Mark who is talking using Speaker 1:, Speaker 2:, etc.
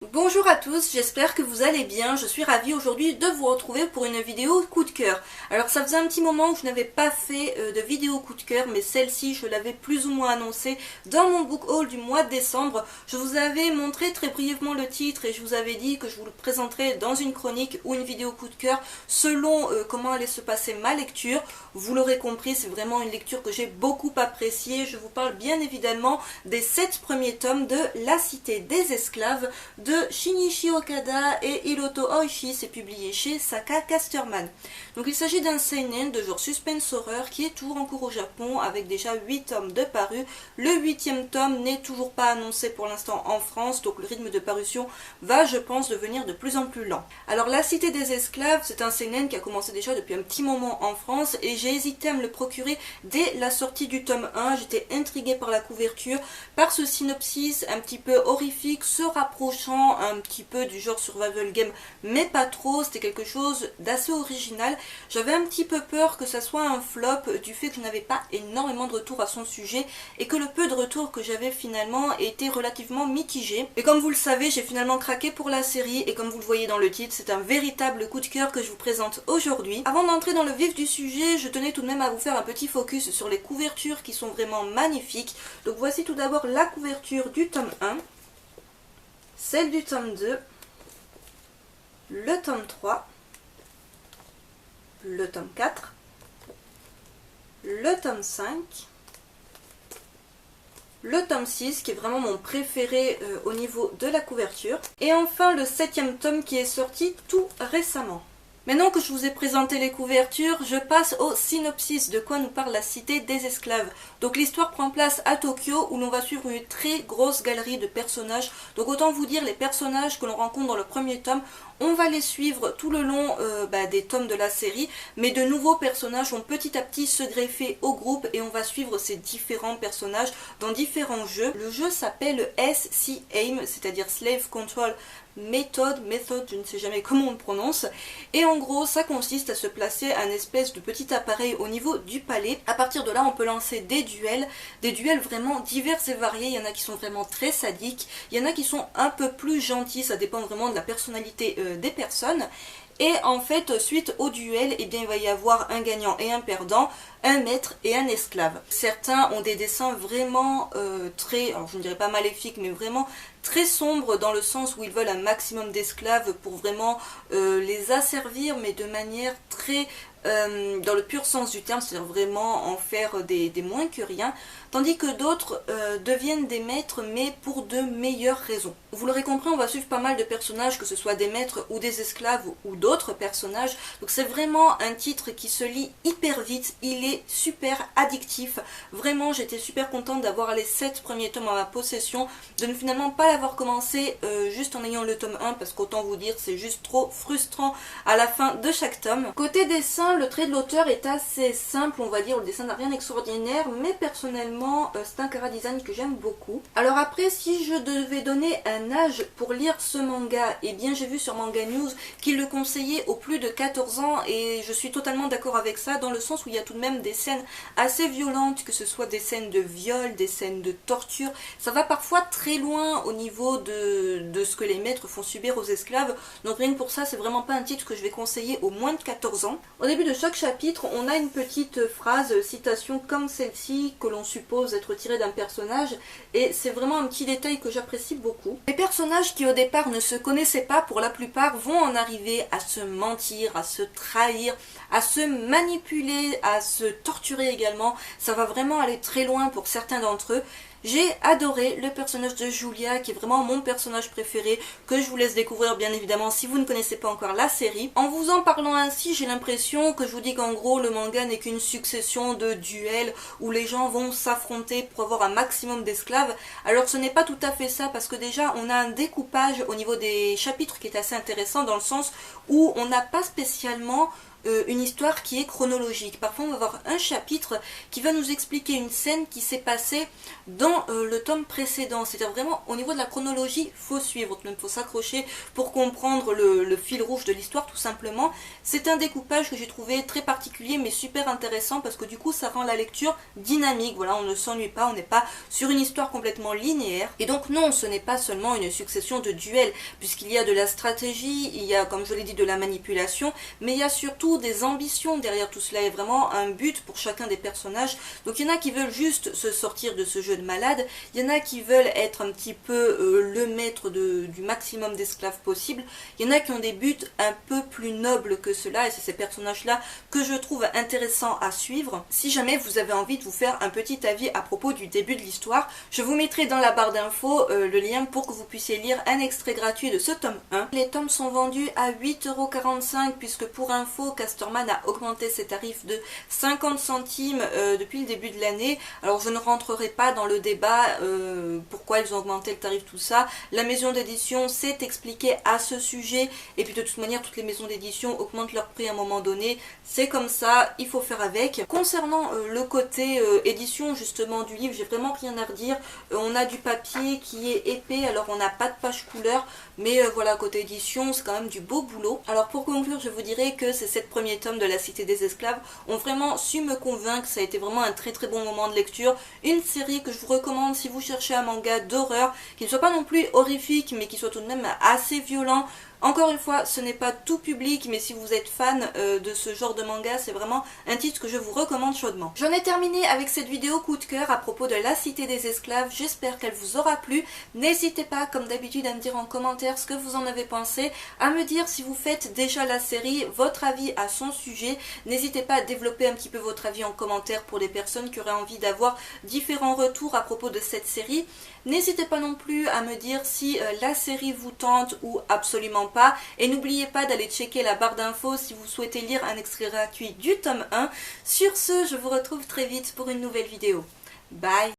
Speaker 1: Bonjour à tous, j'espère que vous allez bien. Je suis ravie aujourd'hui de vous retrouver pour une vidéo coup de cœur. Alors ça faisait un petit moment que je n'avais pas fait de vidéo coup de cœur, mais celle-ci je l'avais plus ou moins annoncée dans mon book haul du mois de décembre. Je vous avais montré très brièvement le titre et je vous avais dit que je vous le présenterai dans une chronique ou une vidéo coup de cœur selon comment allait se passer ma lecture. Vous l'aurez compris, c'est vraiment une lecture que j'ai beaucoup appréciée. Je vous parle bien évidemment des 7 premiers tomes de La Cité des Esclaves de Shinichi Okada et Hiroto Oishi, c'est publié chez Saka Casterman. Donc il s'agit d'un seinen de genre suspense horreur qui est toujours en cours au Japon avec déjà 8 tomes de paru. Le 8e tome n'est toujours pas annoncé pour l'instant en France, donc le rythme de parution va, je pense, devenir de plus en plus lent. Alors La Cité des Esclaves, c'est un seinen qui a commencé déjà depuis un petit moment en France et j'ai hésité à me le procurer dès la sortie du tome 1. J'étais intriguée par la couverture, par ce synopsis un petit peu horrifique, se rapprochant un petit peu du genre survival game, mais pas trop. C'était quelque chose d'assez original. J'avais un petit peu peur que ça soit un flop du fait que je n'avais pas énormément de retours à son sujet et que le peu de retours que j'avais finalement était relativement mitigé. Et comme vous le savez, j'ai finalement craqué pour la série et comme vous le voyez dans le titre, c'est un véritable coup de cœur que je vous présente aujourd'hui. Avant d'entrer dans le vif du sujet, je tenais tout de même à vous faire un petit focus sur les couvertures qui sont vraiment magnifiques. Donc voici tout d'abord la couverture du tome 1. Celle du tome 2, le tome 3, le tome 4, le tome 5, le tome 6 qui est vraiment mon préféré au niveau de la couverture, et enfin le 7e tome qui est sorti tout récemment. Maintenant que je vous ai présenté les couvertures, je passe au synopsis de quoi nous parle La Cité des Esclaves. Donc l'histoire prend place à Tokyo où l'on va suivre une très grosse galerie de personnages. Donc autant vous dire, les personnages que l'on rencontre dans le premier tome, on va les suivre tout le long des tomes de la série, mais de nouveaux personnages vont petit à petit se greffer au groupe et on va suivre ces différents personnages dans différents jeux. Le jeu s'appelle SC-AIM, c'est-à-dire Slave Control Method, je ne sais jamais comment on le prononce, et en gros ça consiste à se placer un espèce de petit appareil au niveau du palais. À partir de là on peut lancer des duels vraiment divers et variés. Il y en a qui sont vraiment très sadiques, il y en a qui sont un peu plus gentils, ça dépend vraiment de la personnalité des personnes. Et en fait, suite au duel, eh bien, il va y avoir un gagnant et un perdant, un maître et un esclave. Certains ont des dessins vraiment très, alors je ne dirais pas maléfiques, mais vraiment très sombres dans le sens où ils veulent un maximum d'esclaves pour vraiment les asservir, mais de manière très dans le pur sens du terme, c'est-à-dire vraiment en faire des moins que rien, tandis que d'autres deviennent des maîtres mais pour de meilleures raisons. Vous l'aurez compris, on va suivre pas mal de personnages, que ce soit des maîtres ou des esclaves ou d'autres personnages, donc c'est vraiment un titre qui se lit hyper vite, il est super addictif. Vraiment j'étais super contente d'avoir les 7 premiers tomes à ma possession, de ne finalement pas l'avoir commencé juste en ayant le tome 1, parce qu'autant vous dire c'est juste trop frustrant à la fin de chaque tome. Côté dessin, le trait de l'auteur est assez simple, on va dire, le dessin n'a rien d'extraordinaire, mais personnellement c'est un chara-design que j'aime beaucoup. Alors après, si je devais donner un âge pour lire ce manga, eh bien j'ai vu sur Manga News qu'il le conseillait aux plus de 14 ans et je suis totalement d'accord avec ça, dans le sens où il y a tout de même des scènes assez violentes, que ce soit des scènes de viol, des scènes de torture. Ça va parfois très loin au niveau de ce que les maîtres font subir aux esclaves, donc rien que pour ça c'est vraiment pas un titre que je vais conseiller aux moins de 14 ans. Au début de chaque chapitre, on a une petite phrase, citation comme celle-ci, que l'on suppose être tirée d'un personnage, et c'est vraiment un petit détail que j'apprécie beaucoup. Les personnages qui au départ ne se connaissaient pas, pour la plupart, vont en arriver à se mentir, à se trahir, à se manipuler, à se torturer également. Ça va vraiment aller très loin pour certains d'entre eux. J'ai adoré le personnage de Julia, qui est vraiment mon personnage préféré, que je vous laisse découvrir bien évidemment si vous ne connaissez pas encore la série. En vous en parlant ainsi, j'ai l'impression que je vous dis qu'en gros le manga n'est qu'une succession de duels où les gens vont s'affronter pour avoir un maximum d'esclaves. Alors ce n'est pas tout à fait ça, parce que déjà on a un découpage au niveau des chapitres qui est assez intéressant, dans le sens où on n'a pas spécialement une histoire qui est chronologique. Parfois on va avoir un chapitre qui va nous expliquer une scène qui s'est passée dans le tome précédent. C'est-à-dire vraiment au niveau de la chronologie, il faut suivre, il faut s'accrocher pour comprendre le fil rouge de l'histoire tout simplement. C'est un découpage que j'ai trouvé très particulier mais super intéressant parce que du coup ça rend la lecture dynamique. Voilà, on ne s'ennuie pas, on n'est pas sur une histoire complètement linéaire. Et donc non, ce n'est pas seulement une succession de duels puisqu'il y a de la stratégie, il y a comme je l'ai dit de la manipulation, mais il y a surtout des ambitions derrière tout cela et vraiment un but pour chacun des personnages. Donc il y en a qui veulent juste se sortir de ce jeu de malade, il y en a qui veulent être un petit peu le maître du maximum d'esclaves possible, il y en a qui ont des buts un peu plus nobles que cela et c'est ces personnages là que je trouve intéressants à suivre. Si jamais vous avez envie de vous faire un petit avis à propos du début de l'histoire, je vous mettrai dans la barre d'infos le lien pour que vous puissiez lire un extrait gratuit de ce tome 1. Les tomes sont vendus à 8,45 € puisque pour info, Casterman a augmenté ses tarifs de 50 centimes depuis le début de l'année. Alors je ne rentrerai pas dans le débat pourquoi ils ont augmenté le tarif, tout ça. La maison d'édition s'est expliquée à ce sujet et puis de toute manière toutes les maisons d'édition augmentent leur prix à un moment donné. C'est comme ça, il faut faire avec. Concernant le côté édition justement du livre, j'ai vraiment rien à redire. On a du papier qui est épais, alors on n'a pas de page couleur, mais voilà, côté édition, c'est quand même du beau boulot. Alors pour conclure, je vous dirais que ces 7 premiers tomes de La Cité des Esclaves ont vraiment su me convaincre, ça a été vraiment un très bon moment de lecture. Une série que je vous recommande si vous cherchez un manga d'horreur, qui ne soit pas non plus horrifique, mais qui soit tout de même assez violent. Encore une fois, ce n'est pas tout public, mais si vous êtes fan de ce genre de manga, c'est vraiment un titre que je vous recommande chaudement. J'en ai terminé avec cette vidéo coup de cœur à propos de La Cité des Esclaves. J'espère qu'elle vous aura plu. N'hésitez pas, comme d'habitude, à me dire en commentaire ce que vous en avez pensé, à me dire si vous faites déjà la série, votre avis à son sujet. N'hésitez pas à développer un petit peu votre avis en commentaire pour les personnes qui auraient envie d'avoir différents retours à propos de cette série. N'hésitez pas non plus à me dire si la série vous tente ou absolument pas. Et n'oubliez pas d'aller checker la barre d'infos si vous souhaitez lire un extrait gratuit du tome 1. Sur ce, je vous retrouve très vite pour une nouvelle vidéo. Bye!